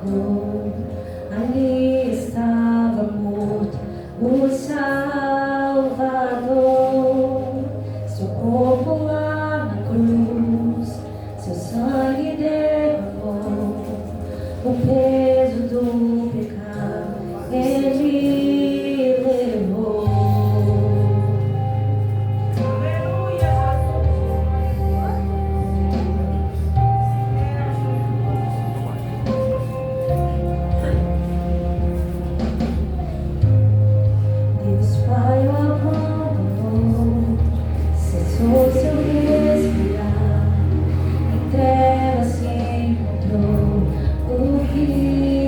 Salvador. Ali estava morto o Salvador. Seu corpo lá na cruz, seu sangue derramou. O peso do pecado Ele levou. Deus Pai o abandonou, cessou seu respirar, em trevas se encontrou o Filho.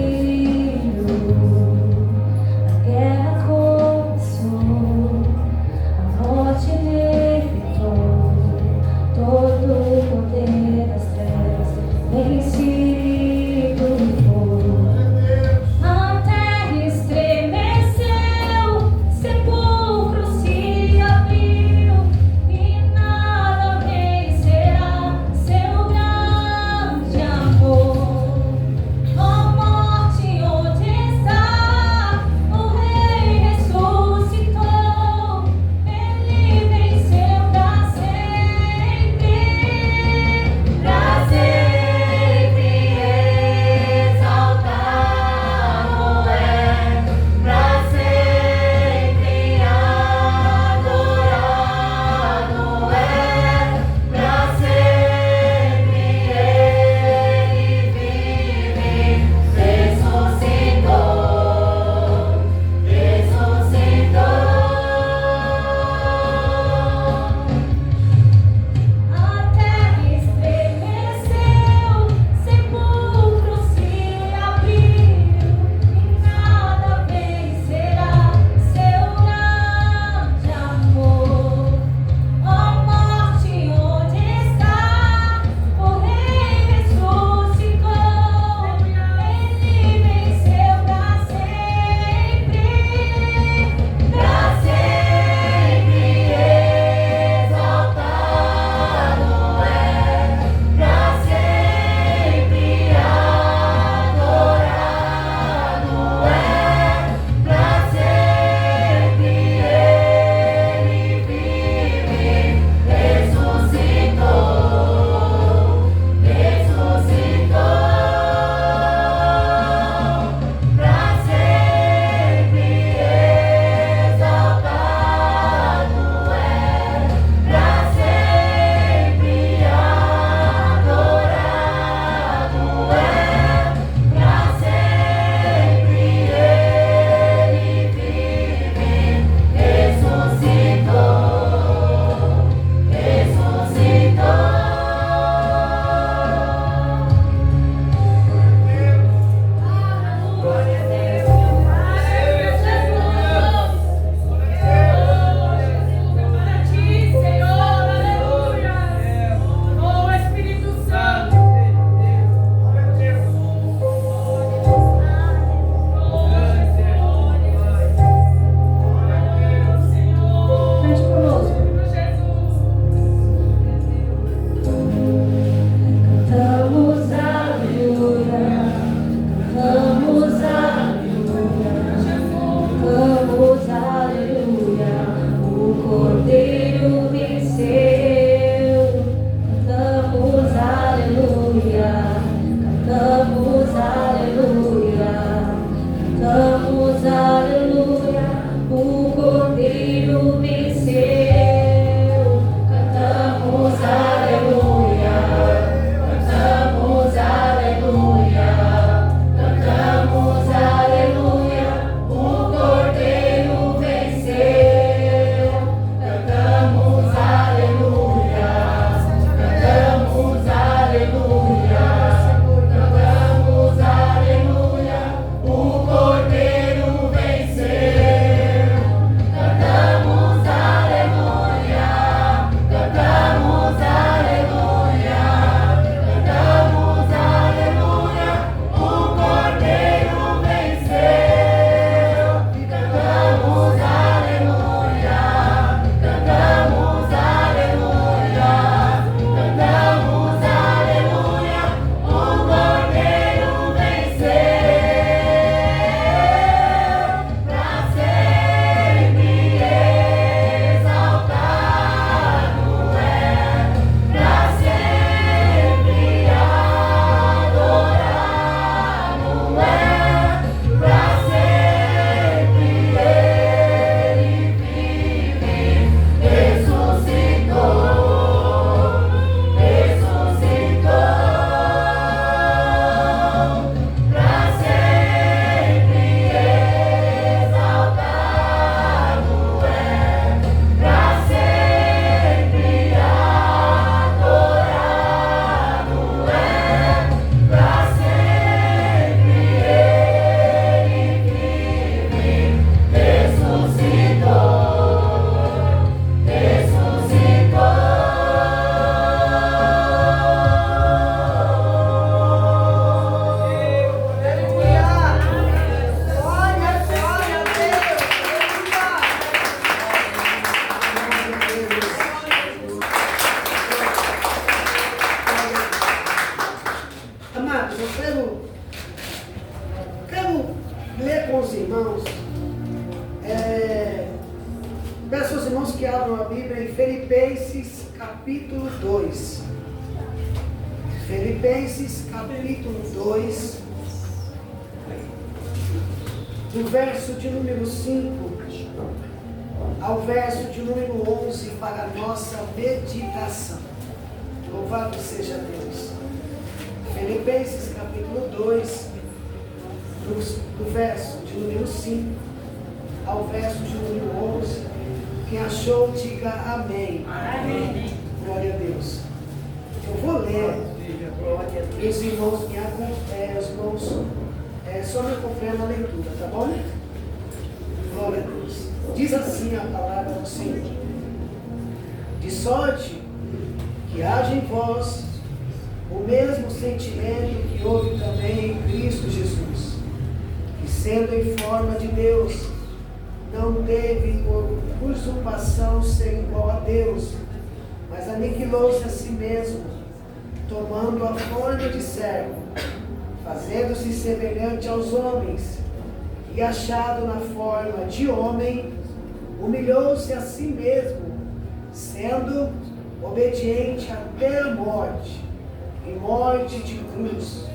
os irmãos, peço aos irmãos que abram a Bíblia em Filipenses capítulo 2. Filipenses capítulo 2, do verso de número 5 ao verso de número 11 para a nossa meditação. Louvado seja Deus. Filipenses capítulo 2, do verso de número 5 ao verso de número 11. Quem achou, diga amém. Amém. Glória a Deus. Eu vou ler. E os irmãos só me acompanham na leitura, tá bom? Glória a Deus. Diz assim a palavra do Senhor: de sorte que haja em vós o mesmo sentimento que houve também em Cristo Jesus, que sendo em forma de Deus, não teve por usurpação ser igual a Deus, mas aniquilou-se a si mesmo, tomando a forma de servo, fazendo-se semelhante aos homens, e achado na forma de homem, humilhou-se a si mesmo, sendo obediente até a morte, e morte de cruz,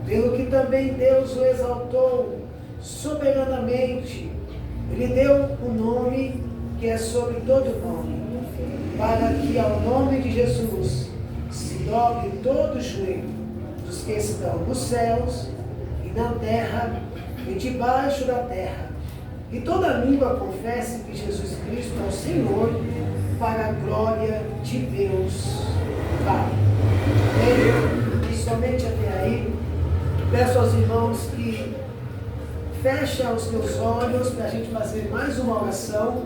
pelo que também Deus o exaltou soberanamente, e lhe deu o nome que é sobre todo nome, para que ao nome de Jesus se dobre todo o joelho dos que estão nos céus e na terra e debaixo da terra, e toda língua confesse que Jesus Cristo é o Senhor, para a glória de Deus Pai. E somente até aí, peço aos irmãos que fechem os teus olhos para a gente fazer mais uma oração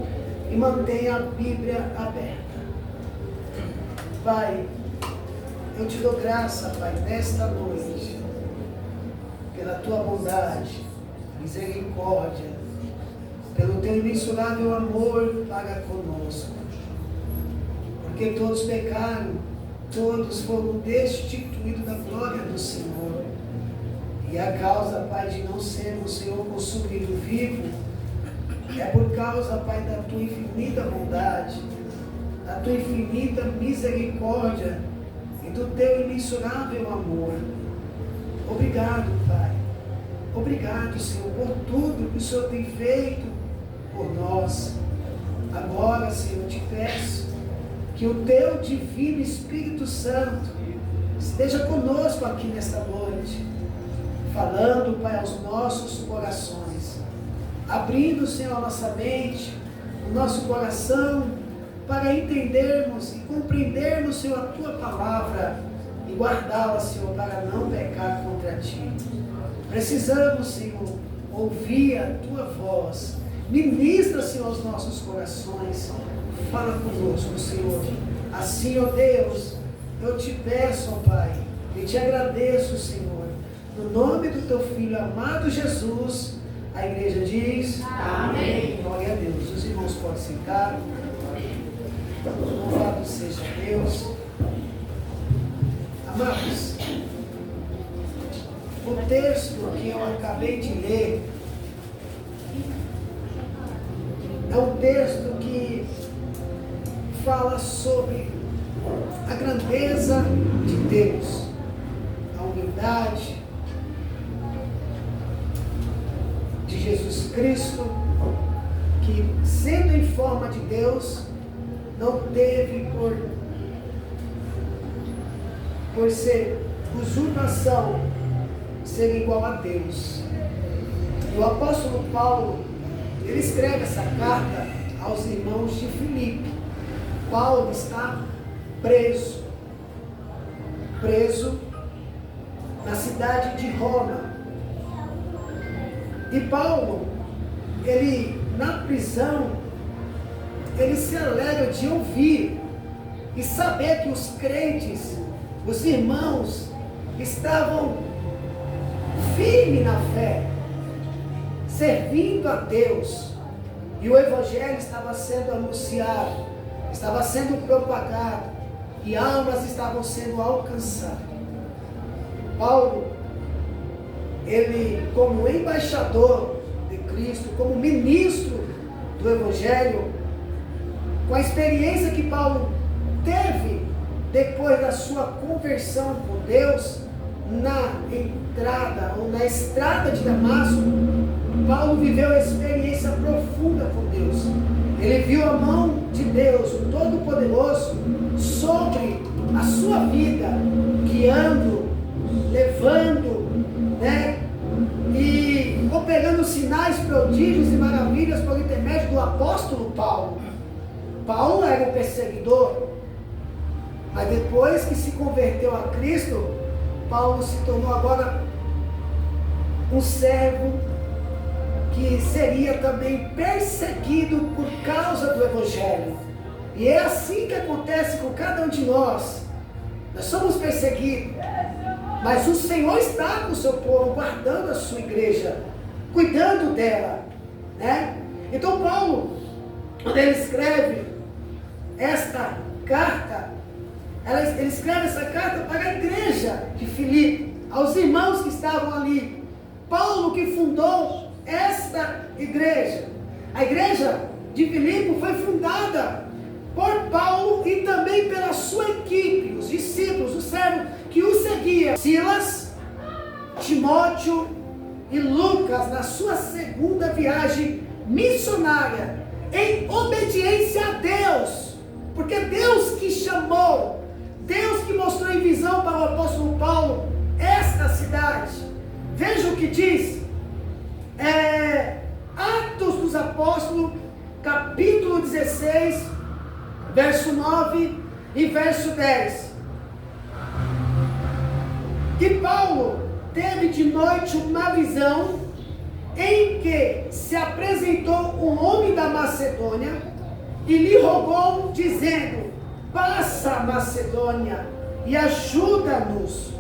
e mantenha a Bíblia aberta. Pai, eu te dou graça, Pai, nesta noite, pela tua bondade, misericórdia, pelo teu imensurável amor para conosco. Porque todos pecaram, todos foram destituídos da glória do Senhor. E a causa, Pai, de não sermos, Senhor, consumido vivo, é por causa, Pai, da tua infinita bondade, da tua infinita misericórdia e do teu imensurável amor. Obrigado, Pai. Obrigado, Senhor, por tudo que o Senhor tem feito por nós. Agora, Senhor, eu te peço que o teu divino Espírito Santo esteja conosco aqui nesta noite, falando, Pai, aos nossos corações, abrindo, Senhor, a nossa mente, o nosso coração, para entendermos e compreendermos, Senhor, a tua palavra e guardá-la, Senhor, para não pecar contra ti. Precisamos, Senhor, ouvir a tua voz. Ministra, Senhor, aos nossos corações. Fala conosco, Senhor. Assim, ó Deus, eu te peço, ó Pai, e te agradeço, Senhor. No nome do teu Filho amado Jesus, a igreja diz: amém. Glória a Deus. Os irmãos podem sentar. Louvado seja Deus. Amados, o texto que eu acabei de ler é um texto que fala sobre a grandeza de Deus, a humildade de Jesus Cristo, que, sendo em forma de Deus, não teve por ser usurpação ser igual a Deus. E o apóstolo Paulo, ele escreve essa carta aos irmãos de Filipe. Paulo está preso na cidade de Roma. E Paulo, ele na prisão, ele se alegra de ouvir e saber que os crentes, os irmãos, estavam firmes na fé, servindo a Deus, e o Evangelho estava sendo anunciado, estava sendo propagado, e almas estavam sendo alcançadas. Paulo, ele, como embaixador de Cristo, como ministro do Evangelho, com a experiência que Paulo teve depois da sua conversão por Deus, na entrada ou na estrada de Damasco, Paulo viveu uma experiência profunda com Deus. Ele viu a mão de Deus, o Todo-Poderoso, sobre a sua vida, guiando, levando, e operando sinais, prodígios e maravilhas por intermédio do apóstolo Paulo. Paulo era um perseguidor, mas depois que se converteu a Cristo, Paulo se tornou agora um servo que seria também perseguido por causa do Evangelho. E é assim que acontece com cada um de nós. Nós somos perseguidos, mas o Senhor está com o seu povo, guardando a sua igreja, cuidando dela, Então Paulo, quando ele escreve esta carta, ele escreve essa carta para a igreja de Filipe, aos irmãos que estavam ali. Paulo que fundou esta igreja. A igreja de Filipe foi fundada por Paulo e também pela sua equipe, os discípulos, os servos que o seguiam. Silas, Timóteo e Lucas, na sua segunda viagem missionária, em obediência a Deus, porque Deus que chamou, Deus que mostrou em visão para o apóstolo Paulo esta cidade. Veja o que diz Atos dos Apóstolos, capítulo 16, verso 9 e verso 10. Que Paulo teve de noite uma visão em que se apresentou um homem da Macedônia e lhe rogou, dizendo: passa a Macedônia e ajuda-nos.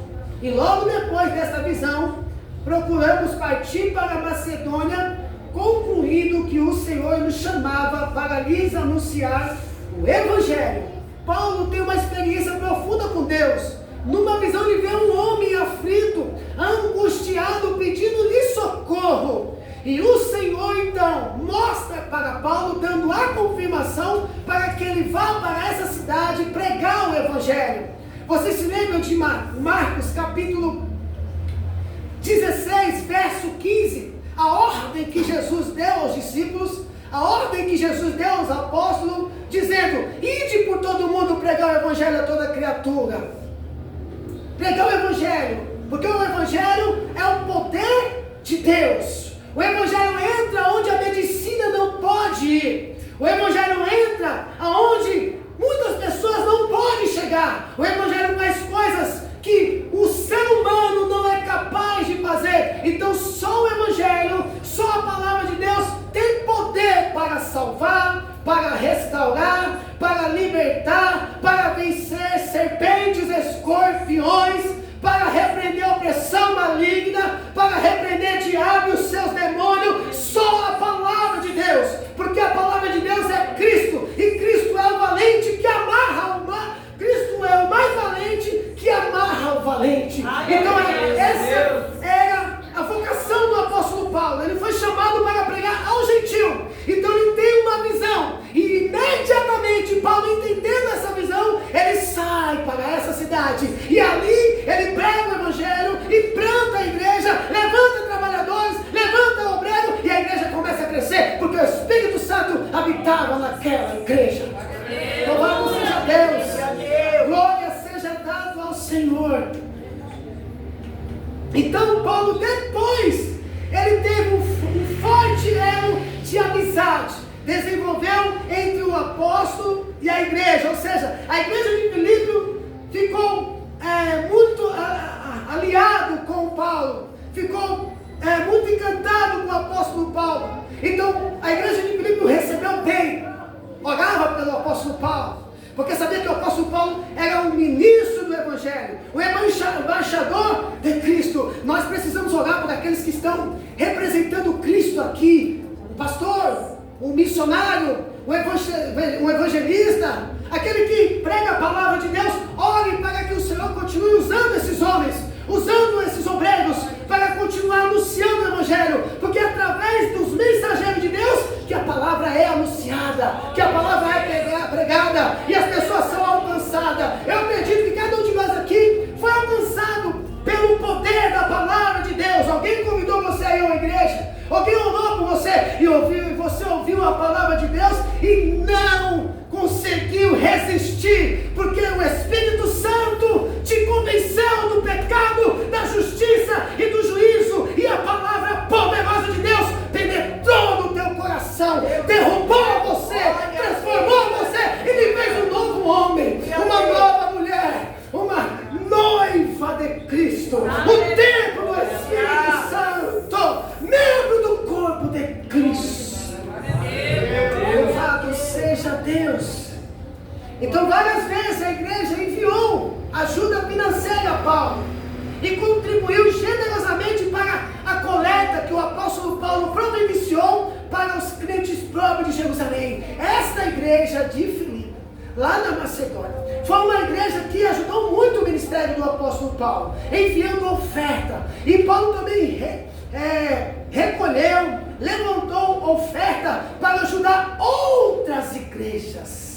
E logo depois dessa visão, procuramos partir para a Macedônia, concluindo que o Senhor nos chamava para lhes anunciar o Evangelho. Paulo tem uma experiência profunda com Deus. Numa visão ele vê um homem aflito, angustiado, pedindo-lhe socorro. E o Senhor então mostra para Paulo, dando a confirmação para que ele vá para essa cidade pregar o Evangelho. Vocês se lembram de Marcos capítulo 16, verso 15? A ordem que Jesus deu aos discípulos, a ordem que Jesus deu aos apóstolos, dizendo: ide por todo mundo pregar o Evangelho a toda criatura. Pregar o Evangelho, porque o Evangelho é o poder de Deus. O Evangelho entra onde a medicina não pode ir. O Evangelho entra aonde muitas pessoas não podem chegar. O Evangelho faz coisas que o ser humano não é capaz de fazer. Então só o Evangelho, só a palavra de Deus tem poder para salvar, para restaurar, para libertar, para vencer serpentes, escorpiões, para repreender a opressão maligna, para repreender o diabo e os seus demônios. Só a palavra de Deus, porque a palavra de Deus é Cristo, e Cristo é o valente que amarra o mar. Cristo é o mais valente que amarra o valente. Então essa era a vocação do apóstolo Paulo. Ele foi chamado para pregar ao gentio. Então ele tem uma visão, e imediatamente Paulo, entendendo essa visão, ele sai para essa cidade, e ali ele prega o Evangelho e planta a igreja, levanta trabalhadores, levanta obreiro, e a igreja começa a crescer, porque o Espírito Santo habitava naquela igreja. Louvado seja Deus, glória seja dado ao Senhor. Então Paulo, depois, ele teve um forte elo de amizade, desenvolveu entre o apóstolo e a igreja. Ou seja, a igreja de Filipe ficou muito aliado com Paulo, ficou muito encantado com o apóstolo Paulo. Então a igreja de Filipe o recebeu bem, orava pelo apóstolo Paulo, porque sabia que o apóstolo Paulo era o ministro do Evangelho, o embaixador de Cristo. Nós precisamos orar por aqueles que estão representando Cristo aqui: o pastor, o missionário, o evangelista, aquele que prega a palavra de Deus. Ore para que o Senhor continue usando esses homens, usando esses obreiros, para continuar anunciando o Evangelho, porque através dos resistir, porque o Espírito Santo te convenceu do pecado, da justiça e do juízo, e a palavra poderosa de Deus penetrou no teu coração, derrubou você, transformou você e lhe fez um novo homem, uma nova mulher, uma noiva de Cristo, o templo do Espírito Santo, membro do corpo de Cristo. Louvado seja Deus. Então várias vezes a igreja enviou ajuda financeira a Paulo e contribuiu generosamente para a coleta que o apóstolo Paulo providenciou para os crentes pobres de Jerusalém. Esta igreja de Filipe, lá na Macedônia, foi uma igreja que ajudou muito o ministério do apóstolo Paulo, enviando oferta. E Paulo também recolheu, levantou oferta para ajudar outras igrejas.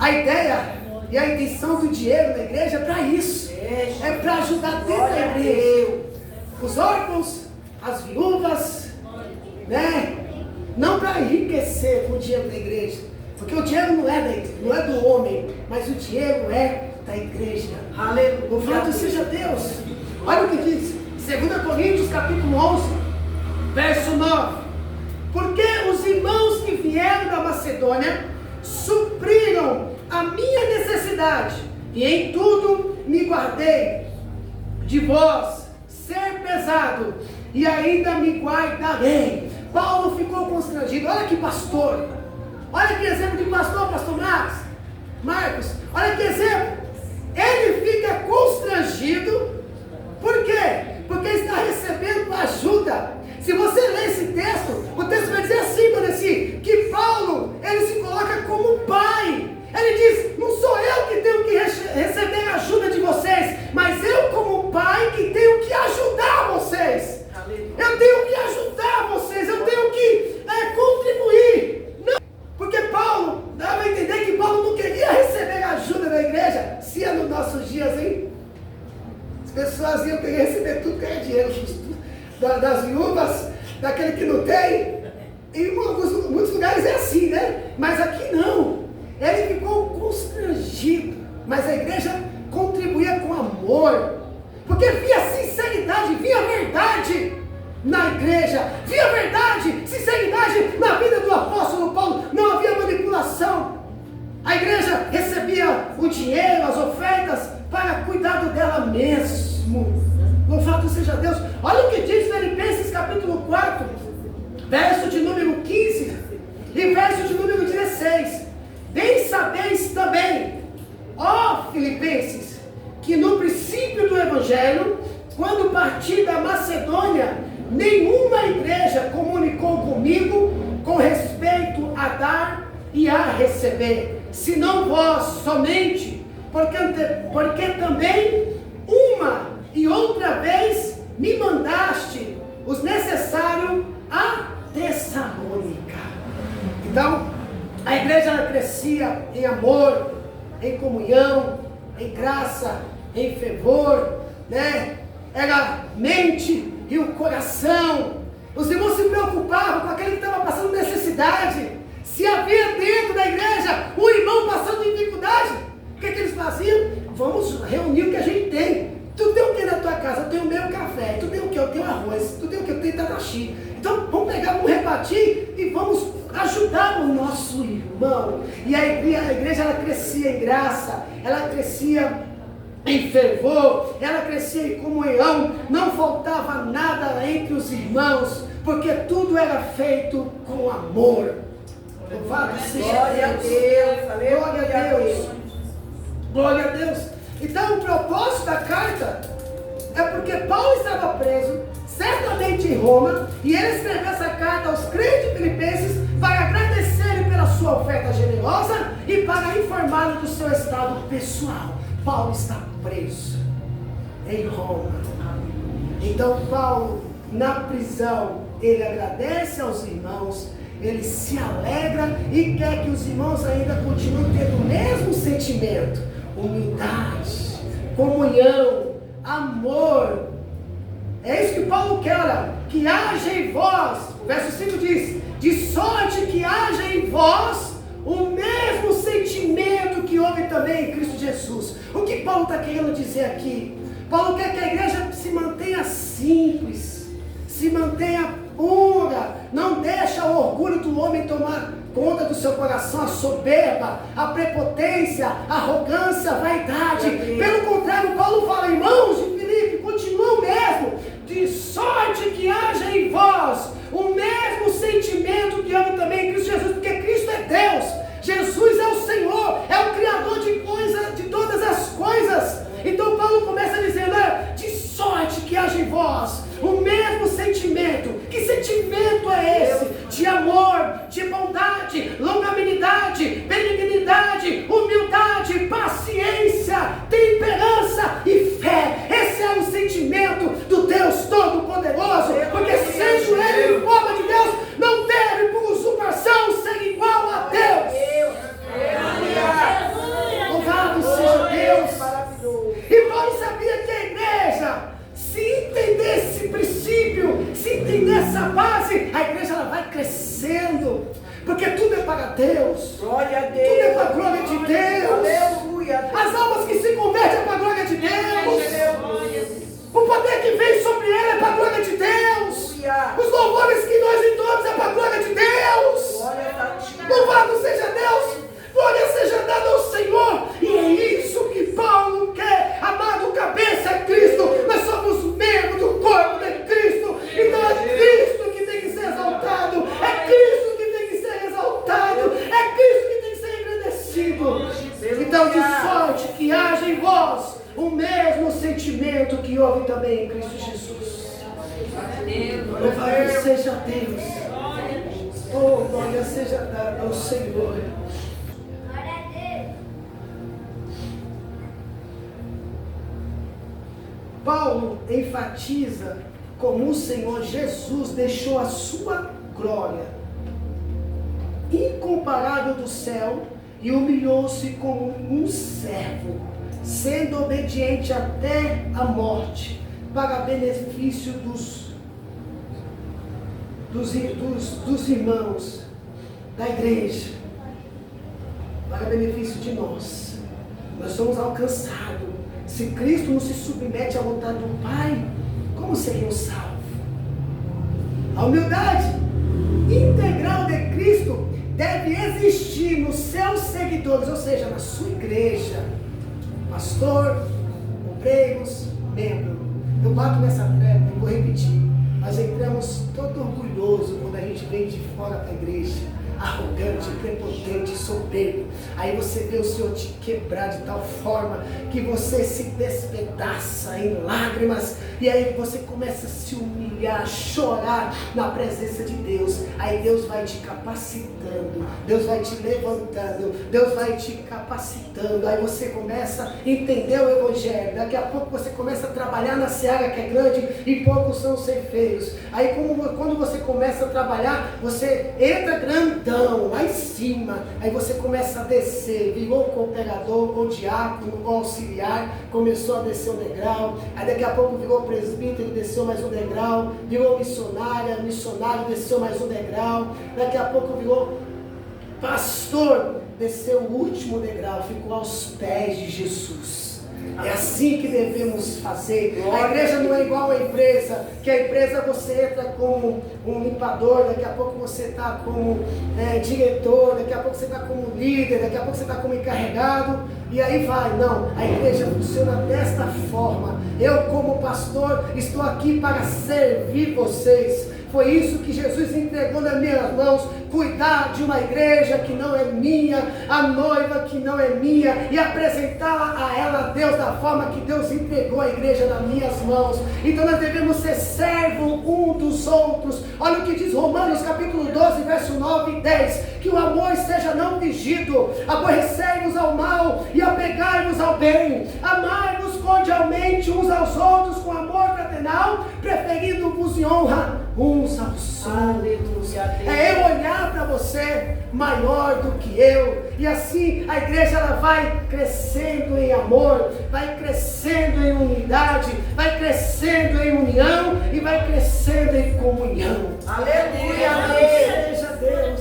A ideia e a intenção do dinheiro da igreja é para isso, é para ajudar dentro da igreja os órfãos, as viúvas, né? Não para enriquecer com o dinheiro da igreja, porque o dinheiro não é do homem, mas o dinheiro é da igreja. Aleluia. Louvado seja Deus. Olha o que diz 2 Coríntios capítulo 11, verso 9. Porque os irmãos que vieram da Macedônia supriram a minha necessidade, e em tudo me guardei de vós ser pesado, e ainda me guardarei. Paulo ficou constrangido. Olha que pastor, olha que exemplo de pastor Marcos, olha que exemplo. Ele fica constrangido, por quê? Porque está recebendo ajuda. Se você ler esse texto, o texto vai dizer assim, Vanessa, que Paulo, ele se coloca como pai. Ele diz, não sou eu que tenho que receber a ajuda de vocês, mas eu como pai que tenho que ajudar vocês. Eu tenho que ajudar vocês, eu tenho que contribuir. Não, porque Paulo, dava a entender que Paulo não queria receber a ajuda da igreja. Se é nos nossos dias, hein? As pessoas iam querer receber tudo que é dinheiro, das viúvas, daquele que não tem. Em muitos lugares é assim, né? Mas aqui não. Ele ficou constrangido, mas a igreja contribuía com amor, porque via sinceridade, via verdade na igreja, via verdade, sinceridade na vida do apóstolo Paulo. Não havia manipulação. A igreja recebia o dinheiro, as ofertas, para cuidado dela mesmo. Louvado seja Deus. Olha o que diz Filipenses capítulo 4, verso de número 15 e verso de número 16. Bem sabeis também, ó Filipenses, que no princípio do Evangelho, quando parti da Macedônia, nenhuma igreja comunicou comigo com respeito a dar e a receber, senão vós somente, porque também uma e outra vez me mandaste os necessários a Tessalônica. Então, a igreja ela crescia em amor, em comunhão, em graça, em fervor, né? Era a mente e o coração. Os irmãos se preocupavam com aquele que estava passando necessidade. Se havia dentro da igreja um irmão passando dificuldade, o que eles faziam? Vamos reunir o que a gente tem. Tu tem o que na tua casa? Eu tenho o meu café. Tu tem o que? Eu tenho arroz. Tu tem o que? Eu tenho tataxi. Então vamos pegar, vamos repartir e vamos ajudar o nosso irmão. E a igreja ela crescia em graça, ela crescia em fervor, ela crescia em comunhão, não faltava nada entre os irmãos, porque tudo era feito com amor. Louvado seja Deus. Glória a Deus. Glória a Deus. Então o propósito da carta é porque Paulo estava preso, certamente em Roma, e ele escreveu essa carta aos crentes filipenses para agradecerem pela sua oferta generosa e para informá-lo do seu estado pessoal. Paulo está preso em Roma. Então Paulo, na prisão, ele agradece aos irmãos, ele se alegra e quer que os irmãos ainda continuem tendo o mesmo sentimento: humildade, comunhão, amor. É isso que Paulo quer, olha, que haja em vós, o verso 5 diz, de sorte que haja em vós o mesmo também em Cristo Jesus. O que Paulo está querendo dizer aqui? Paulo quer que a igreja se mantenha simples, se mantenha pura, não deixa o orgulho do homem tomar conta do seu coração, a soberba, a prepotência, a arrogância, a vaidade. Pelo contrário, Paulo fala, irmãos de Filipe, continuam mesmo, de sorte que haja em vós o mesmo sentimento que houve também em Cristo Jesus, porque Cristo é Deus, Jesus é o Senhor, é o Criador de todas as coisas. Então Paulo começa dizendo, de sorte que haja em vós o mesmo sentimento. Que sentimento é esse? De amor, de bondade, longanimidade, benignidade, humildade, paciência, temperança e fé. Esse é o sentimento do Deus Todo-Poderoso, porque sendo Ele em forma de Deus, não deve por usurpação ser igual a Deus. Louvado seja Deus. E Paulo sabia que a igreja, se entender esse princípio, se entender essa base, a igreja ela vai crescendo, porque tudo é para Deus. Glória a Deus. Tudo é para a glória de Deus. Aleluia. As almas que se convertem é para a glória de Deus. O poder que vem sobre ela é para a glória de Deus. Os louvores que nós entoamos é para a glória de Deus. Louvado seja Deus. Glória seja dada ao Senhor. E é isso que Paulo quer. Amado, cabeça é Cristo. Nós somos membro do corpo de Cristo. Então é Cristo que tem que ser exaltado. É Cristo que tem que ser exaltado. É Cristo que tem que ser engrandecido. Então de sorte que haja em vós o mesmo sentimento que houve também em Cristo Jesus. Louvado seja Deus. Oh, glória seja dada ao Senhor. Paulo enfatiza como o Senhor Jesus deixou a sua glória incomparável do céu e humilhou-se como um servo, sendo obediente até a morte, para benefício dos irmãos da igreja, para benefício de nós. Nós somos alcançados. Se Cristo não se submete à vontade do Pai, como seriam salvos? A humildade integral de Cristo deve existir nos seus seguidores, ou seja, na sua igreja. Pastor, obreiros, membro. Eu bato nessa tecla e vou repetir. Nós entramos todo orgulhoso quando a gente vem de fora para a igreja. Arrogante, prepotente, soberbo. Aí você vê o Senhor te quebrar de tal forma que você se despedaça em lágrimas. E aí você começa a se humilhar, a chorar na presença de Deus. Aí Deus vai te capacitando, Deus vai te levantando, Deus vai te capacitando. Aí você começa a entender o Evangelho. Daqui a pouco você começa a trabalhar na seara que é grande e poucos são ceifeiros. Aí quando você começa a trabalhar, você entra grandão lá em cima. Aí você começa a descer, virou cooperador, ou diácono, ou auxiliar, começou a descer o degrau. Aí daqui a pouco virou presbítero, desceu mais um degrau. Virou missionário, desceu mais um degrau. Daqui a pouco virou pastor, desceu o último degrau, ficou aos pés de Jesus. É assim que devemos fazer. A igreja não é igual à empresa, que a empresa você entra como um limpador, daqui a pouco você está como diretor, daqui a pouco você está como líder, daqui a pouco você está como encarregado, e aí vai. Não, a igreja funciona desta forma. Eu como pastor estou aqui para servir vocês. Foi isso que Jesus entregou nas minhas mãos, cuidar de uma igreja que não é minha, a noiva que não é minha, e apresentá-la a ela, a Deus, da forma que Deus entregou a igreja nas minhas mãos. Então nós devemos ser servos um dos outros. Olha o que diz Romanos capítulo 12, verso 9 e 10, que o amor seja não fingido, aborrecei-vos ao mal e apegai-vos ao bem, amai-vos cordialmente uns aos outros com amor fraternal, preferindo-vos em honra uns aos outros. É eu olhar para você maior do que eu, e assim a igreja ela vai crescendo em amor, vai crescendo em unidade, vai crescendo em união e vai crescendo em comunhão. Aleluia, amém. Seja Deus.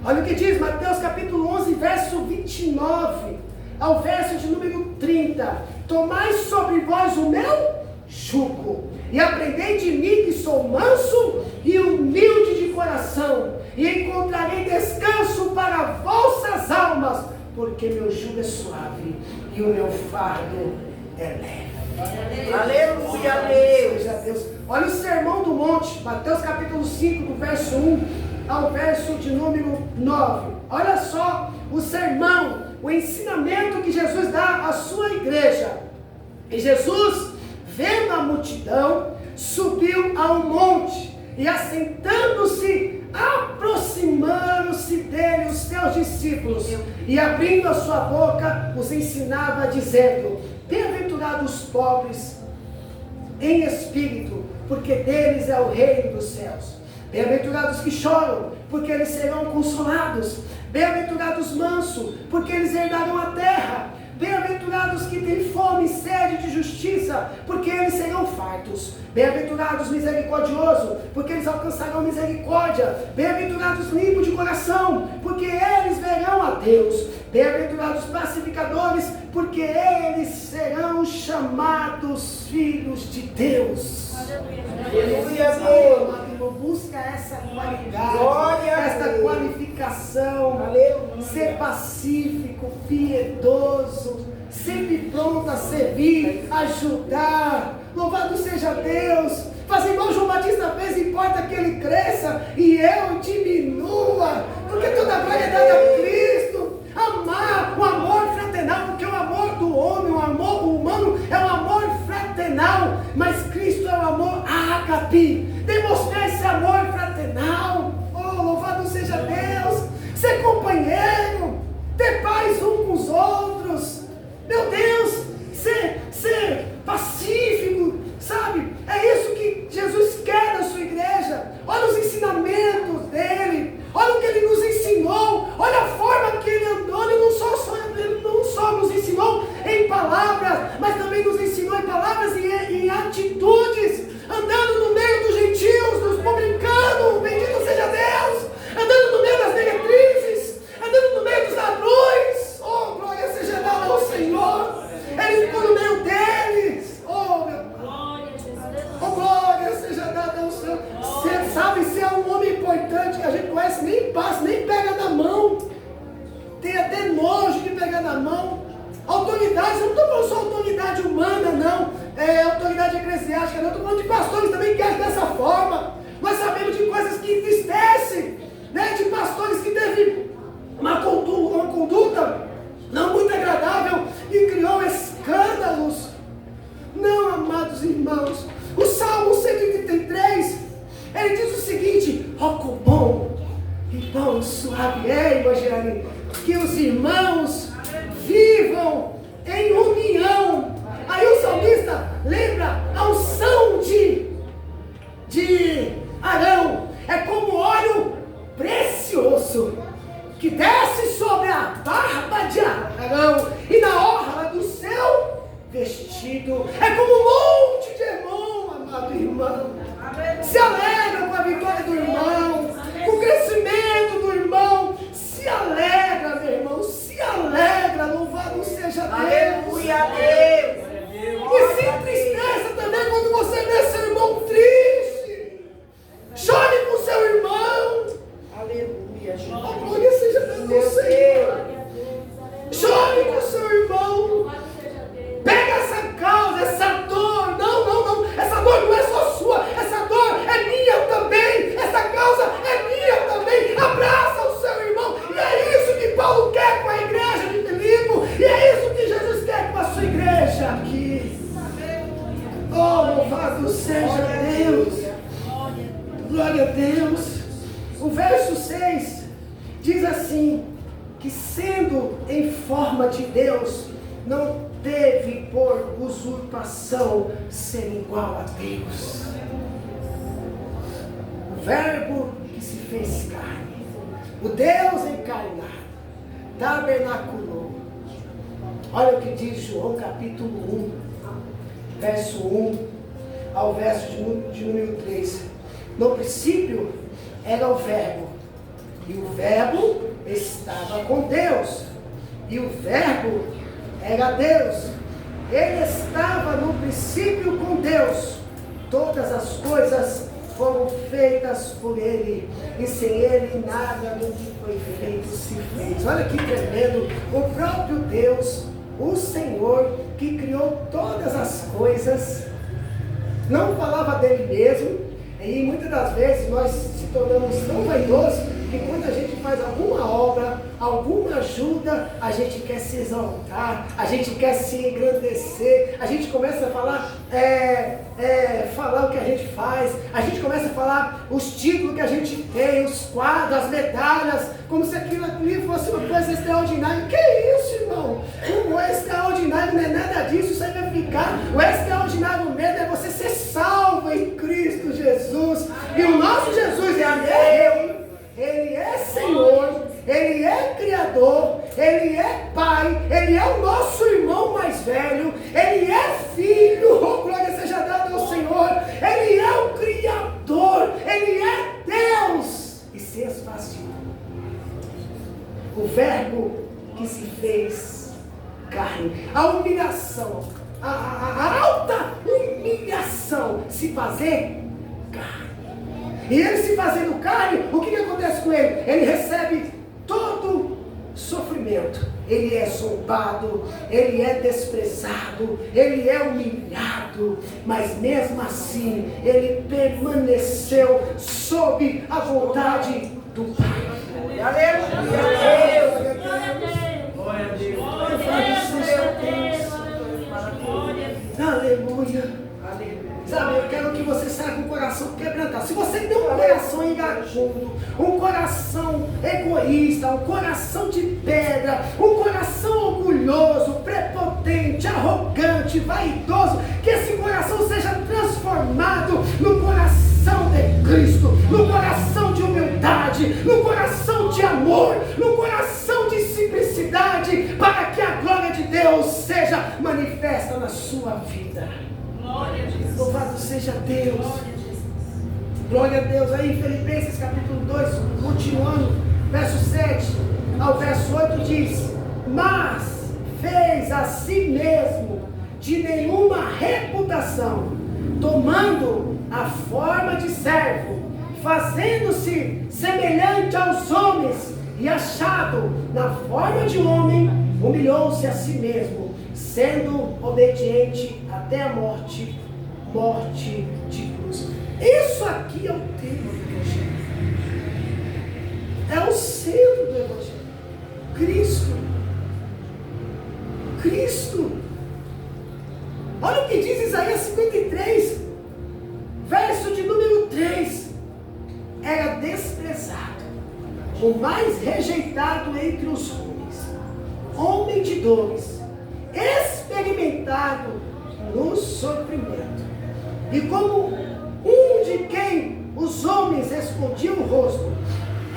Olha o que diz Mateus capítulo 11, verso 29, ao verso de número 30. Tomai sobre vós o meu jugo, e aprendei de mim, que sou manso e humilde de coração, e encontrarei descanso para vossas almas, porque meu jugo é suave e o meu fardo é leve. Aleluia, Deus. Olha o sermão do monte, Mateus capítulo 5, do verso 1 ao verso de número 9. Olha só o sermão, o ensinamento que Jesus dá à sua igreja. E Jesus, vendo a multidão, subiu ao monte, e assentando-se, aproximaram-se dele os seus discípulos, e abrindo a sua boca, os ensinava, dizendo: bem-aventurados os pobres em espírito, porque deles é o reino dos céus. Bem-aventurados que choram, porque eles serão consolados. Bem-aventurados mansos, porque eles herdarão a terra. Bem-aventurados que têm fome e sede de justiça, porque eles serão fartos. Bem-aventurados misericordiosos, porque eles alcançarão misericórdia. Bem-aventurados limpos de coração, porque eles verão a Deus. Bem-aventurados pacificadores, porque eles serão chamados filhos de Deus. Aleluia, Deus. Busca essa qualidade, Glória esta a Deus. Qualificação. Aleluia. Ser pacífico, piedoso, sempre pronto a servir, ajudar. Louvado seja Deus. Fazer igual João Batista fez, importa que ele cresça e eu diminua, porque toda a glória é dada a Cristo. Amar, o amor fraternal, porque o amor do homem, o amor humano é um amor fraternal, mas Cristo é o amor ágape. Demonstrar esse amor fraternal. Oh, louvado seja Deus. Ser companheiro, ter paz um com os outros. Meu Deus, ser pacífico, sabe? É isso que Jesus quer da sua igreja. Olha os ensinamentos dele, olha o que ele nos ensinou, olha a forma que ele andou. Ele não só nos ensinou em palavras, mas também nos ensinou em palavras e em atitudes, andando no meio dos gentios, dos publicanos, bendito seja Deus, andando no meio das meretrizes, andando no meio dos ladrões. Oh, glória seja dada ao Senhor. Ele ficou no meio deles. Oh, meu Deus. Oh, glória seja dada ao Senhor. Você sabe, se é um homem importante que a gente conhece, nem passa, nem pega na mão. Tem até nojo de pegar na mão. Autoridades, eu não estou falando só autoridade humana, não. Autoridade eclesiástica, não. Estou falando de pastores também que agem dessa forma. Nós sabemos de coisas que entristecem, né? De pastores que teve uma conduta não muito agradável e criou escândalos. Não, amados irmãos, o Salmo 133, ele diz o seguinte: ó, quão bom e pão suave é, Evangelho, que os irmãos vivam em união. Aí o salmista lembra a unção de Arão, é como óleo precioso que desce sobre a barba de Arão e na orla do seu vestido. É como um monte de irmão, amado irmão. Se alegra com a vitória do irmão, com o crescimento do irmão. Se alegra, meu irmão, se alegra, louvado seja Deus. Aleluia, Deus. E se entristeça também quando você vê seu irmão triste. Chore com seu irmão. Aleluia, A glória seja Deus, Senhor. Chore com seu irmão. Pega essa causa, essa dor. Não. Essa dor não é só sua. Essa dor é minha também. Essa causa é minha também. Abraça o seu irmão. E é isso que Paulo quer com a igreja de Filipe. E é isso que Jesus quer com a sua igreja aqui. Oh, louvado seja Deus. Glória a Deus. O verso 6 diz assim: que sendo em forma de Deus, não teve por usurpação ser igual a Deus. O verbo que se fez carne, o Deus encarnado, tabernaculou. Olha o que diz João capítulo 1, verso 1 ao verso de número 3. No princípio era o verbo, E o Verbo estava com Deus. E o Verbo era Deus. Ele estava no princípio com Deus. Todas as coisas foram feitas por Ele. E sem Ele nada do que foi feito se fez. Olha que tremendo. O próprio Deus, o Senhor, que criou todas as coisas, não falava dele mesmo. E muitas das vezes nós se tornamos tão vaidosos que quando a gente faz alguma obra, alguma ajuda, a gente quer se exaltar, a gente quer se engrandecer, a gente começa a falar, falar o que a gente faz, a gente começa a falar os títulos que a gente tem, os quadros, as medalhas, como se aquilo ali fosse uma coisa extraordinária. Que isso, irmão? O extraordinário não é nada disso, isso aí vai ficar. O extraordinário mesmo é você ser salvo em Cristo Jesus. E o nosso Jesus é Rei. Ele é Senhor, Ele é Criador, Ele é Pai, Ele é o nosso irmão mais velho, Ele é Filho, oh, glória seja dada ao Senhor, Ele é o Criador, Ele é Deus, e se esvaziou. O Verbo que se fez carne, a humilhação, a alta humilhação, se fazer carne. E ele se fazendo carne, o que acontece com ele? Ele recebe todo sofrimento. Ele é zombado, ele é desprezado, ele é humilhado, mas mesmo assim, ele permaneceu sob a vontade do Pai. Aleluia. Glória a Deus. Aleluia. Sabe, eu quero que você saia com o coração quebrantado. Se você tem um coração engajudo, um coração egoísta, um coração de pedra, um coração orgulhoso, prepotente, arrogante, vaidoso, que esse coração seja transformado no coração de Cristo, no coração de humildade, no coração de amor, no coração de simplicidade, para que a glória de Deus seja manifesta na sua vida. Louvado seja Deus. Glória a Deus. Aí em Filipenses capítulo 2, continuando, verso 7 ao verso 8 diz: mas fez a si mesmo de nenhuma reputação, tomando a forma de servo, fazendo-se semelhante aos homens, e achado na forma de homem, humilhou-se a si mesmo, sendo obediente até a morte de cruz. Isso aqui é o tema do Evangelho. É o centro do Evangelho. Cristo. Olha o que diz Isaías 53, verso de número 3. Era desprezado, o mais rejeitado entre os homens, homem de dores, experimentado no sofrimento, e como um de quem os homens escondiam o rosto,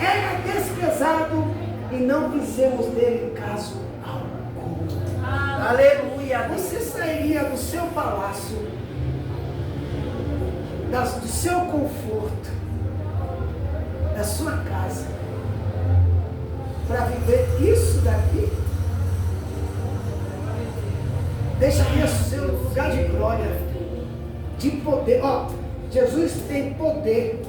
era desprezado, e não fizemos dele caso algum. Aleluia. Você sairia do seu palácio, do seu conforto, da sua casa, para viver isso daqui? Deixaria o seu lugar de glória, de poder. Ó, Jesus tem poder.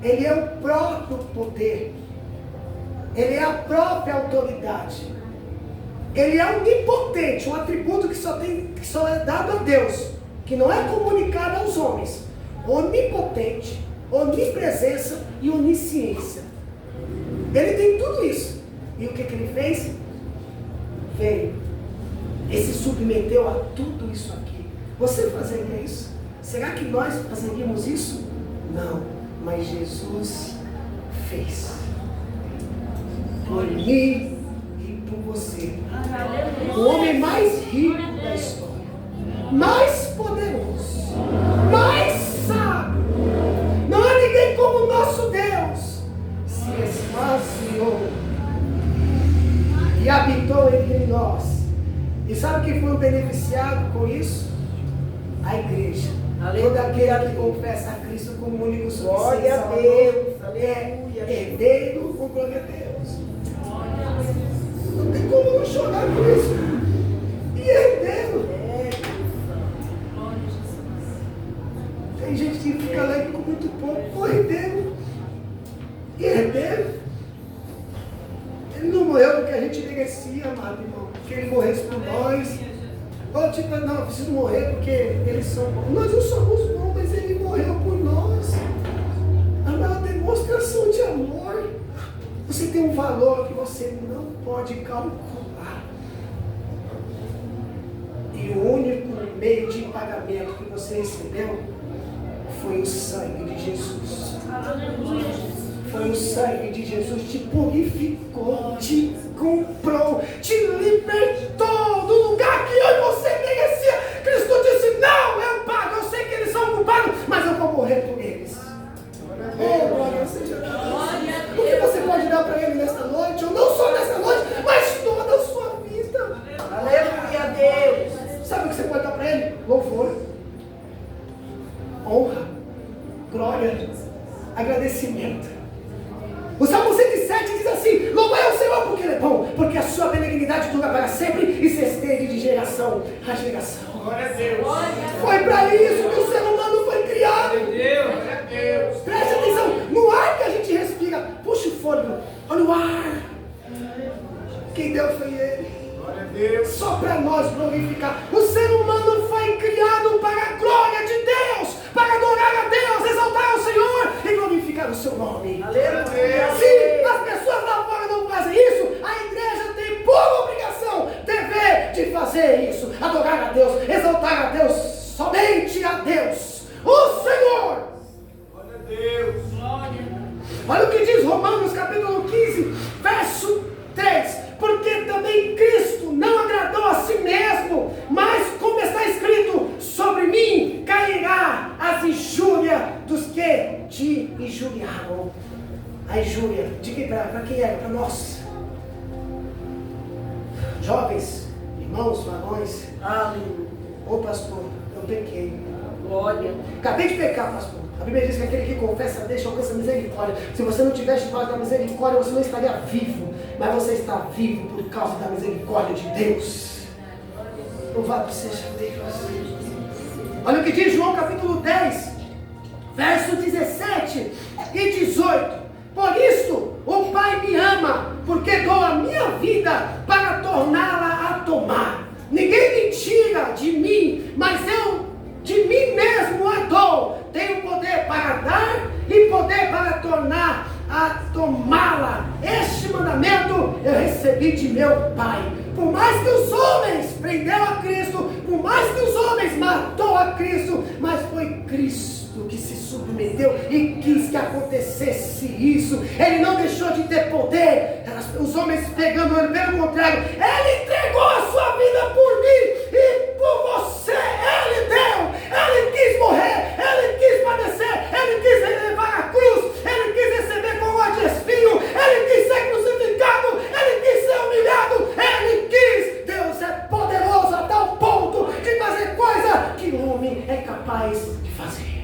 Ele é o próprio poder. Ele é a própria autoridade. Ele é onipotente, um atributo que só é dado a Deus, que não é comunicado aos homens. Onipotente, onipresença e onisciência. Ele tem tudo isso. E o que ele fez? Veio. Ele se submeteu a tudo isso aqui. Você fazeria isso? Será que nós fazeríamos isso? Não, mas Jesus fez. Por mim e por você. O homem mais rico da história, mais poderoso, mais sábio. Não há ninguém como o nosso Deus. Se esvaziou e habitou entre nós. E sabe quem foi o beneficiado com isso? A igreja. Todo aquele que confessa a Cristo como único suficiente Glória a Salvador. Deus. Aleluia. Herdeiro, oh glória a Deus. Não tem como não chorar por isso. E herdeiro. Tem gente que fica alegre com muito pouco. O herdeiro. E herdeiro. Ele não morreu porque a gente merecia, amado irmão. Que ele morresse por nós. Ou tipo, não, eu preciso morrer porque eles são bons. Nós não somos bons, mas ele morreu por nós. É uma demonstração de amor. Você tem um valor que você não pode calcular. E o único meio de pagamento que você recebeu foi o sangue de Jesus. Foi o sangue de Jesus, te purificou, te comprou, te libertou do lugar que eu e você merecia. Cristo disse, não, eu pago, eu sei que eles são culpados, mas eu vou morrer por eles. Oh, glória seja Deus. O que você pode dar para ele nesta noite, ou não só nesta noite, mas toda a sua vida. Aleluia a Deus. Sabe o que você pode dar para ele? Louvor, honra, glória, agradecimento. O Salmo 107 diz assim, louvai ao Senhor porque Ele é bom, porque a sua benignidade dura para sempre e se estende de geração a geração. Glória a Deus. Foi para isso que o ser humano foi criado. Glória a Deus. Preste atenção, no ar que a gente respira, puxa o fôlego, olha o ar. Quem deu foi Ele. Glória a Deus. Só para nós glorificar. O ser humano foi criado para a glória de Deus, para adorar a Deus, exaltar ao Senhor e glorificar o seu nome. Aleluia. Se as pessoas lá fora não fazem isso, a igreja tem por obrigação, dever de fazer isso. Adorar a Deus, exaltar a Deus, somente a Deus, o Senhor. Glória a Deus. Olha o que diz Romanos capítulo 15, verso 3. Porque também Cristo não agradou a si mesmo, mas como está escrito, sobre mim cairá as injúrias dos que te injuriavam. A injúria, de que para quem era? Para nós. Jovens, irmãos, varões. Aleluia. Ô pastor, eu pequei. Glória. Acabei de pecar, pastor. A Bíblia diz que aquele que confessa deixa alcança a misericórdia. Se você não tivesse debaixo da misericórdia, você não estaria vivo. Mas você está vivo por causa da misericórdia de Deus. Louvado seja Deus. Olha o que diz João capítulo 10, verso 17 e 18. Por isso o Pai me ama, porque dou a minha vida para torná-la a tomar. Ninguém me tira de mim, mas eu de mim mesmo a dou. Tenho poder para dar e poder para tornar a tomá-la. Este mandamento eu recebi de meu Pai. Por mais que os homens prendeu a Cristo, por mais que os homens matou a Cristo, mas foi Cristo que se submeteu e quis que acontecesse isso. Ele não deixou de ter poder, os homens pegando ele, pelo contrário, ele entregou a sua vida por mim e por você. Ele deu, ele quis morrer, ele quis padecer, ele quis levar a cruz, ele quis receber coroa de espinho, ele quis ser crucificado, ele quis ser humilhado, ele quis. Deus é poderoso a tal ponto de fazer coisa que o homem é capaz de fazer.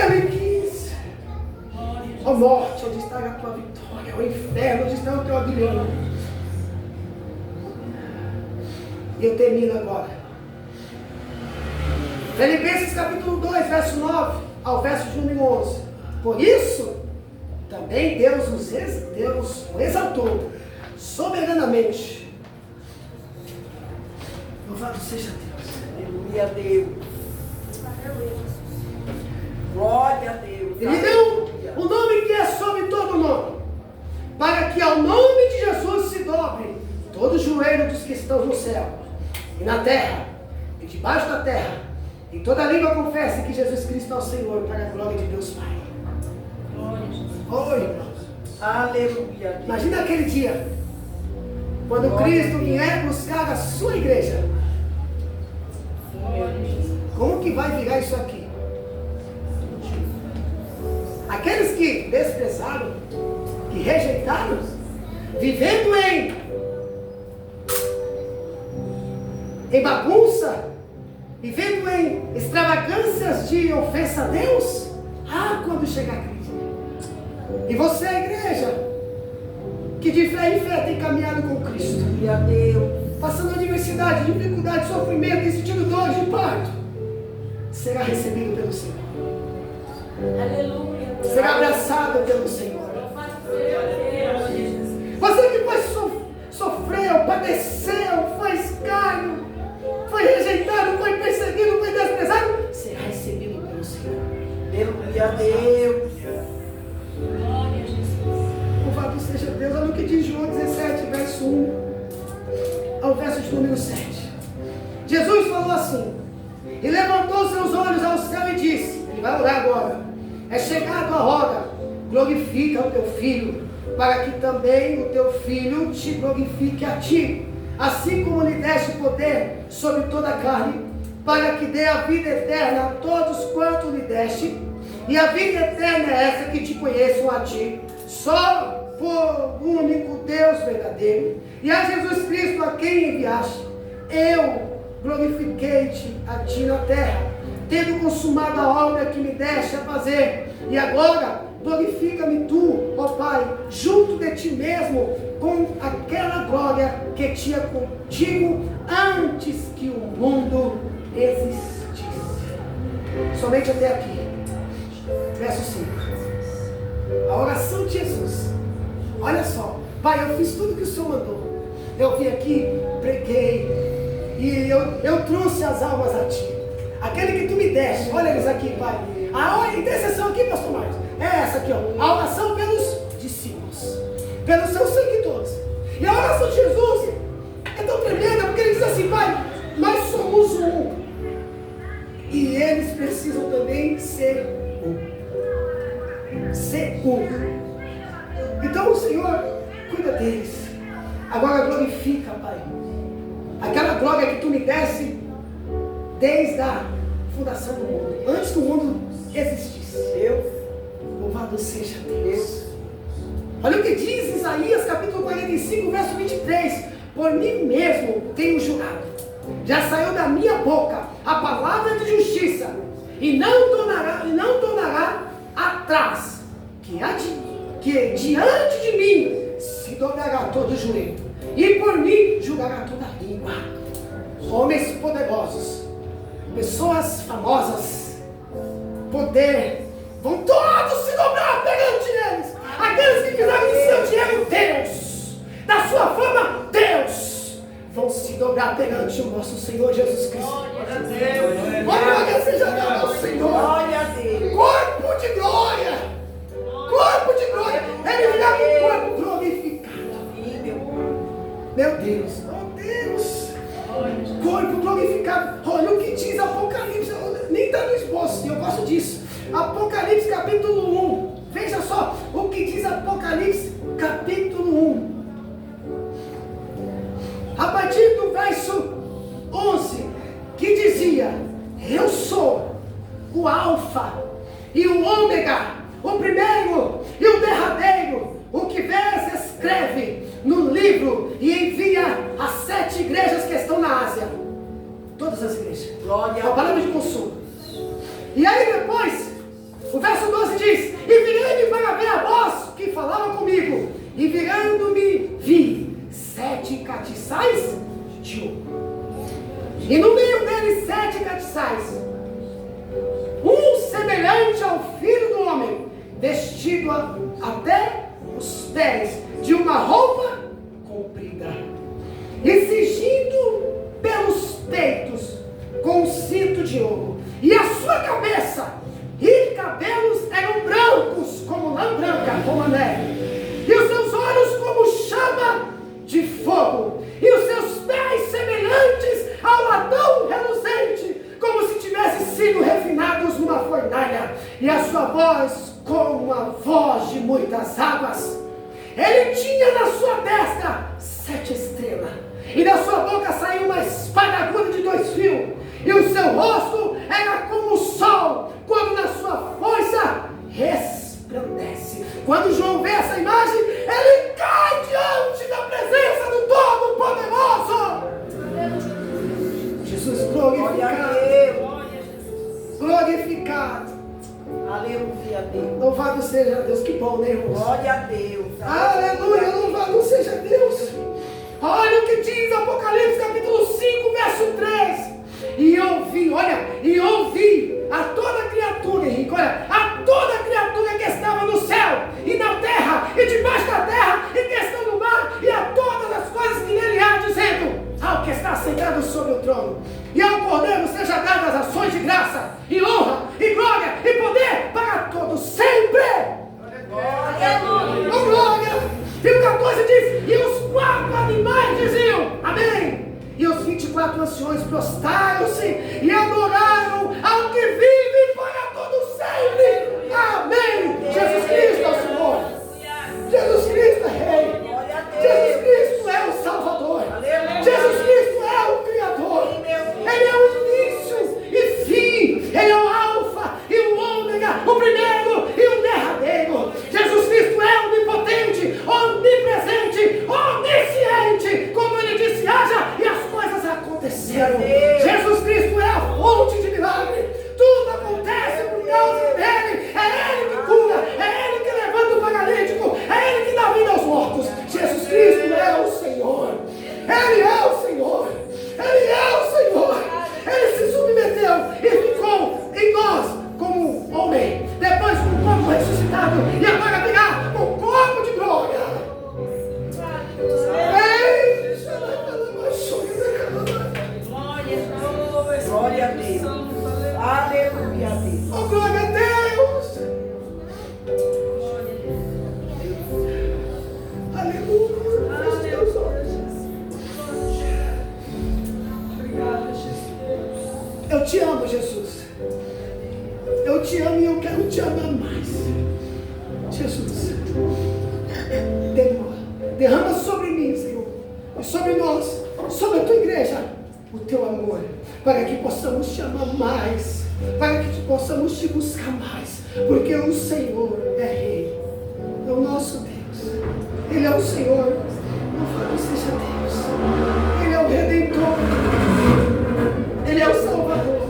Ele quis. Ó morte, onde está a tua vitória? O inferno, onde está o teu aguilhão? E eu termino agora. Filipenses capítulo 2, verso 9 ao verso de número 11. Por isso, também Deus o exaltou soberanamente. Louvado seja Deus. Aleluia a Deus. Glória a Deus. Ele deu o nome que é sobre todo nome, para que ao nome de Jesus se dobre todo o joelho dos que estão no céu, e na terra, e debaixo da terra, e toda língua confesse que Jesus Cristo é o Senhor, para a glória de Deus Pai. Oh, irmãos. Aleluia. Imagina aquele dia, quando Cristo vier buscar a sua igreja. Como que vai virar isso aqui? Aqueles que desprezaram, que rejeitaram, vivendo em bagunça, vivendo em extravagâncias de ofensa a Deus. Ah, quando chegar aquele dia, E você, igreja, que de fé em fé tem caminhado com Cristo, Glória a Deus. passando adversidade, dificuldade, sofrimento e sentindo dor de parto, será recebido pelo Senhor. Aleluia. Será abraçado pelo Senhor. Você que sofreu, padeceu, foi escárnio, foi rejeitado, foi perseguido, foi desprezado, será recebido pelo Senhor. Glória a Deus. Louvado seja Deus. Olha o que diz João 17, verso 1 ao verso de número 7. Jesus falou assim: e levantou seus olhos ao céu e disse, ele vai orar agora, é chegado a hora, glorifica o teu filho, para que também o teu filho te glorifique a ti, assim como lhe deste poder sobre toda a carne, para que dê a vida eterna a todos quanto lhe deste. E a vida eterna é essa, que te conheçam a ti, só por único Deus verdadeiro, e a Jesus Cristo a quem enviaste. Eu glorifiquei-te a ti na terra, tendo consumado a obra que me deste a fazer. E agora glorifica-me tu, ó Pai, junto de ti mesmo, com aquela glória que tinha contigo antes que o mundo existisse. Somente até aqui. Verso 5. A oração de Jesus. Olha só, Pai, eu fiz tudo que o Senhor mandou. Eu vim aqui, preguei, e eu trouxe as almas a ti. Aquele que tu me deste, olha eles aqui, Pai. A intercessão aqui, pastor Marcos, é essa aqui, ó. A oração pelos discípulos, pelos seus seguidores. E a oração de Jesus é tão tremenda, porque ele diz assim, Pai, nós somos um. E eles precisam também ser um. Ser um. Então o Senhor cuida deles. Agora glorifica, Pai, aquela glória que tu me desse desde a fundação do mundo, antes que o mundo existisse. Deus, louvado seja Deus. Olha o que diz Isaías capítulo 45, verso 23. Por mim mesmo tenho jurado, já saiu da minha boca a palavra de justiça, e não tornará atrás, que diante de mim se dobrará todo joelho, e por mim julgará toda língua. Homens poderosos, pessoas famosas, poder, vão todos se dobrar perante eles. Aqueles que fizeram do seu dinheiro Deus, da sua fama Deus, vão se dobrar perante o nosso Senhor Jesus Cristo. Glória a Deus. Glória seja dada ao Senhor. Glória a Deus. Corpo de glória. Corpo de glória. Ele virá com o corpo glorificado. Meu Deus. Oh Deus. Corpo glorificado. Olha o que diz Apocalipse. Nem está no esboço. Eu gosto disso. Apocalipse capítulo 1. Veja só o que diz Apocalipse capítulo 1. A partir do verso 11, que dizia: eu sou o Alfa e o Ômega, o primeiro e o derradeiro. O que vês, escreve no livro e envia às 7 igrejas que estão na Ásia. Todas as igrejas. Glória É uma palavra de consolo. E aí depois, o verso 12 diz: e virei-me para ver a voz que falava comigo, e virando-me vi 7 castiçais de ouro, e no meio deles 7 castiçais, um semelhante ao Filho do Homem, vestido até os pés de uma roupa comprida, e cingido pelos peitos com um cinto de ouro, e a sua cabeça e cabelos eram brancos como lã branca, como a neve, e os seus olhos como chama de fogo, e os seus pés semelhantes ao ladrão reluzente, como se tivessem sido refinados numa fornalha, e a sua voz como a voz de muitas águas. Ele tinha na sua destra 7 estrelas, e da sua boca saiu uma espada aguda de 2 fios, e o seu rosto era como o sol, quando na sua força resplandece. Quando João vê essa imagem, ele cai diante da presença do Todo-Poderoso. Jesus glorificado. Glorificado. Aleluia a Deus. Louvado seja Deus. Que bom, né, irmãos? Glória a Deus. Aleluia, louvado seja Deus. Olha o que diz Apocalipse capítulo 5, verso 3. E ouvi a toda criatura, Henrique, olha, a toda criatura que estava no céu e na terra e debaixo da terra e que está no mar e a todas as coisas que nele há, dizendo ao que está sentado sobre o trono e ao Cordeiro seja dadas ações de graça e honra e glória e poder para todos sempre. Glória. Oh, glória! E o 14 diz, e os 4 animais diziam, amém. E os 24 anciões prostraram-se e adoraram ao que vive para todo sempre. Amém. Jesus Cristo é o Senhor. Jesus Cristo é Rei. Jesus Cristo é o Salvador. Jesus Cristo é o Criador. Ele é o início e fim. Ele é o Alfa e o Ômega, o primeiro e o derradeiro. Jesus Cristo é onipotente, onipresente, onisciente. Como ele disse, haja, e as coisas aconteceram. Jesus Cristo é a fonte de milagre. Tudo acontece por causa dele. É ele que cura, é ele que levanta o paralítico, é ele que dá vida aos mortos. Jesus Cristo é o Senhor. Ele é o Senhor. Ele é o Senhor. Ele se submeteu e ficou em nós como homem, depois com o corpo ressuscitado e agora virá com o corpo de glória. Glória a Deus. Aleluia a Deus. Oh, glória a Deus. Aleluia. Feche teus olhos. Eu te amo, Jesus. Eu te amo e eu quero te amar mais. Jesus, derrama sobre mim, Senhor, e sobre nós, sobre a tua igreja, o teu amor, para que possamos te amar mais, para que possamos te buscar mais, porque o Senhor é Rei, é o nosso Deus, Ele é o Senhor, louvado seja Deus, Ele é o Redentor, Ele é o Salvador,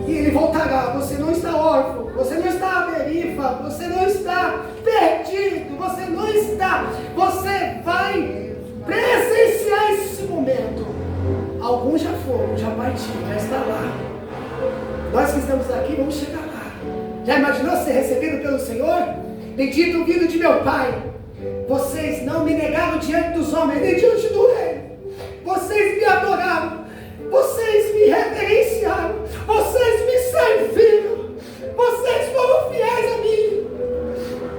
e Ele voltará. Você não está órfão, você não está à deriva, você não está perdido, você não está, você vai presenciar esse momento. Alguns já foram, já partiram, já está lá. Nós que estamos aqui vamos chegar lá. Já imaginou ser recebido pelo Senhor? Bendito o filho de meu Pai. Vocês não me negaram diante dos homens, nem diante do rei. Vocês me adoraram, vocês me reverenciaram, vocês me serviram, vocês foram fiéis a mim,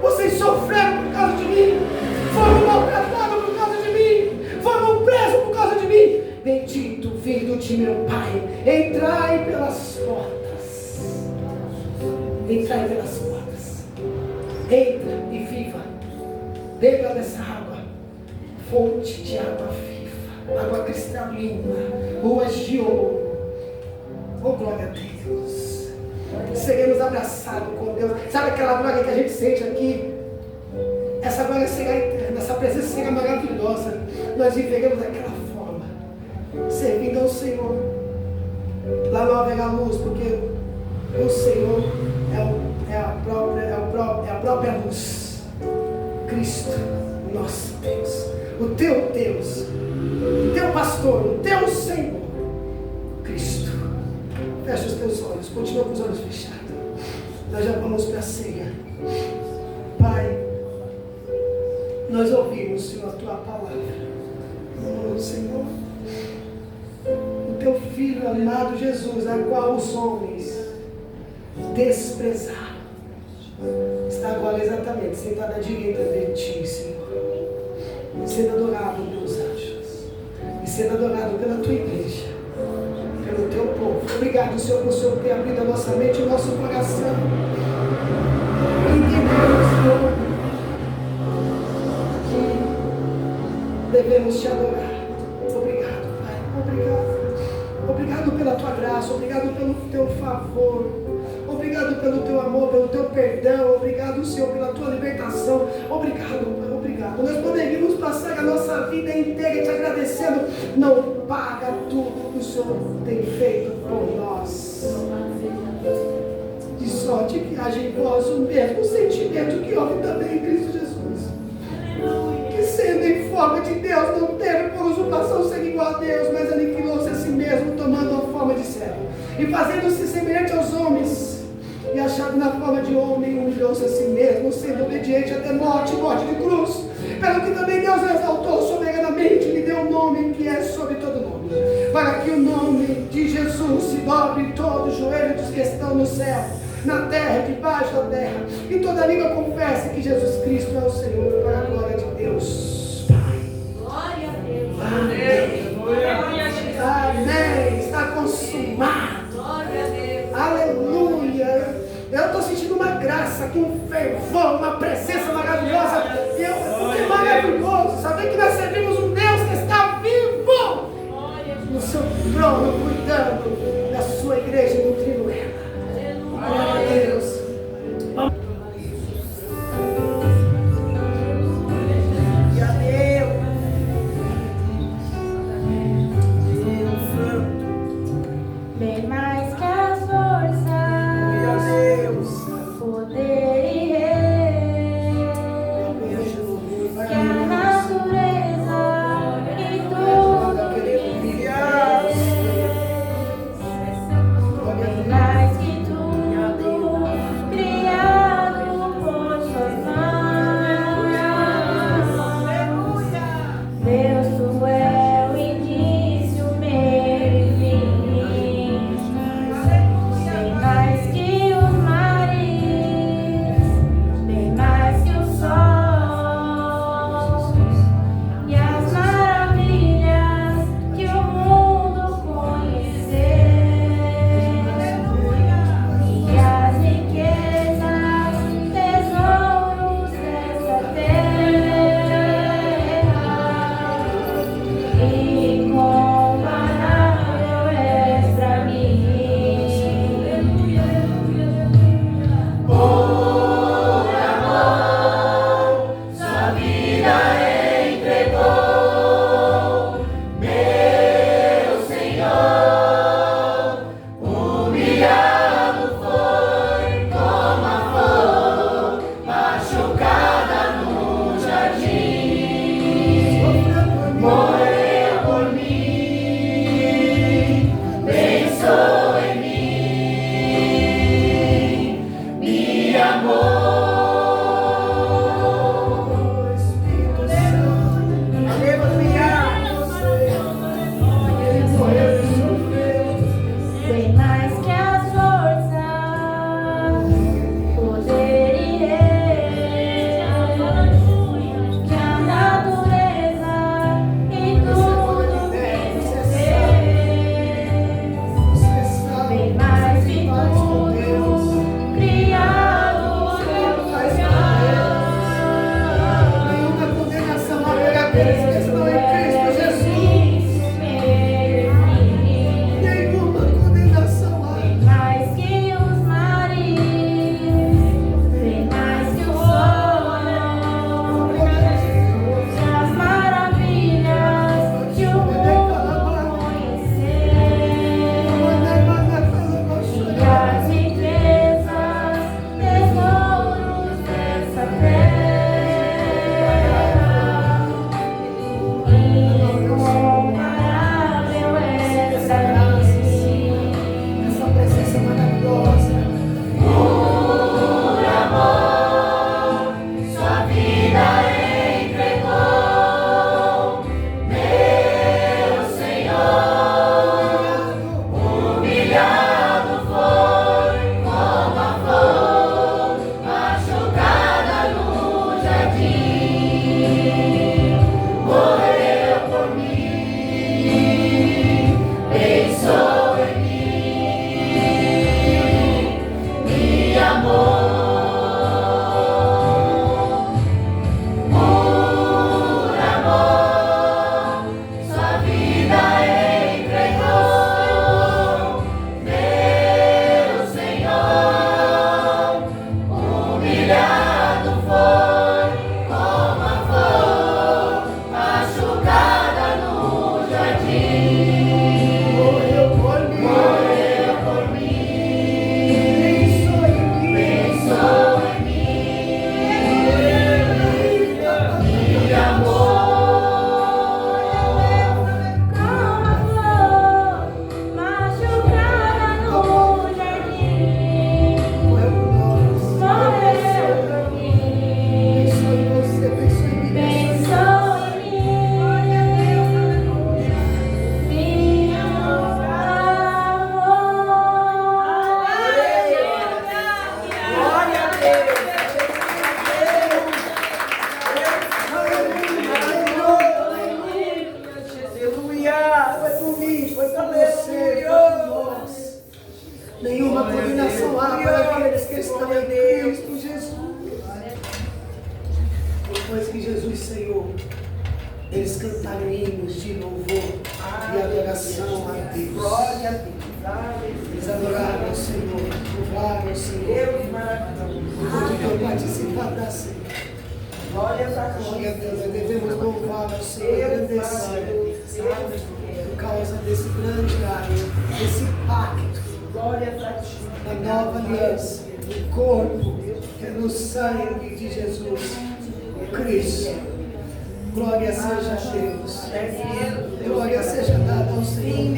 vocês sofreram por causa de mim, foram maltratados por causa de mim, foram presos por causa de mim. Bendito filho de meu Pai, entrai pelas portas, entrai pelas portas, entra e viva, beba dessa água, fonte de água viva, água cristalina, ruas de ouro. Oh, glória a Deus. Seremos abraçados com Deus. Sabe aquela glória que a gente sente aqui? Essa glória será eterna, essa presença será maravilhosa. Nós viveremos daquela forma, servindo ao Senhor. Lá não haverá luz, porque o Senhor é a própria luz. Cristo, nosso Deus, o teu Deus, o teu pastor, o teu Senhor, Cristo. Fecha os teus olhos, continua com os olhos fechados. Nós já vamos para a ceia. Pai, nós ouvimos, Senhor, a tua palavra. Oh, Senhor, o teu Filho amado Jesus, a qual os homens desprezaram, está agora exatamente sentado à direita de ti, Senhor, sendo adorado pelos anjos e sendo adorado pela tua igreja, pelo teu povo. Obrigado, Senhor, por o Senhor ter abrido a nossa mente e o nosso coração. Entendemos, Senhor, que devemos te adorar. Obrigado, Pai. Obrigado. Obrigado pela tua graça. Obrigado pelo teu favor. Obrigado pelo teu amor, pelo teu perdão. Obrigado, Senhor, pela tua libertação. Obrigado, Pai. Obrigado. Nós poderíamos passar a nossa vida inteira te agradecendo. Não paga tudo que o Senhor tem feito por nós. De sua sorte que haja em vós o mesmo sentimento que houve também em Cristo Jesus. Que sendo em forma de Deus, não teve por usurpação ser igual a Deus, mas aniquilou-se a si mesmo, tomando a forma de servo. E fazendo-se semelhante aos homens, e achado na forma de homem, humilhou-se a si mesmo, sendo obediente até morte, morte de cruz. Pelo que também Deus o exaltou soberanamente, lhe deu um nome que é sobre todo nome, para que o nome de Jesus se dobre todo o joelho dos que estão no céu, na terra e debaixo da terra, e toda língua confesse que Jesus Cristo é o Senhor, para a glória de Deus Pai. Glória a Deus. Amém. Amém. Está consumado. Glória a Deus. Aleluia. Eu estou sentindo uma graça aqui, um fervor, uma presença maravilhosa. E é maravilhoso saber que nós servimos um Deus que está vivo no seu trono, cuidando da sua igreja e nutrindo ela. Glória a Deus. E a Deus. Bem mais que as forças, poder e rei, que a natureza e tudo que fez. uma condenação há para aqueles que estão em Cristo Jesus. Depois que Jesus ceiou, eles cantaram hinos de louvor e adoração a Deus. Glória a Deus. Eles adoraram ao Senhor, louvaram ao Senhor. Deus maravilhoso. Hoje eu participar da ceia. Glória a Glória a Deus. Deus, nós devemos louvar ao Senhor, Deus agradecer maravilhoso. por causa desse grande ato, desse pacto, Glória a Ti. da nova aliança, do corpo, que é no sangue de Jesus Cristo. Glória seja a Deus. Glória seja dada ao Senhor.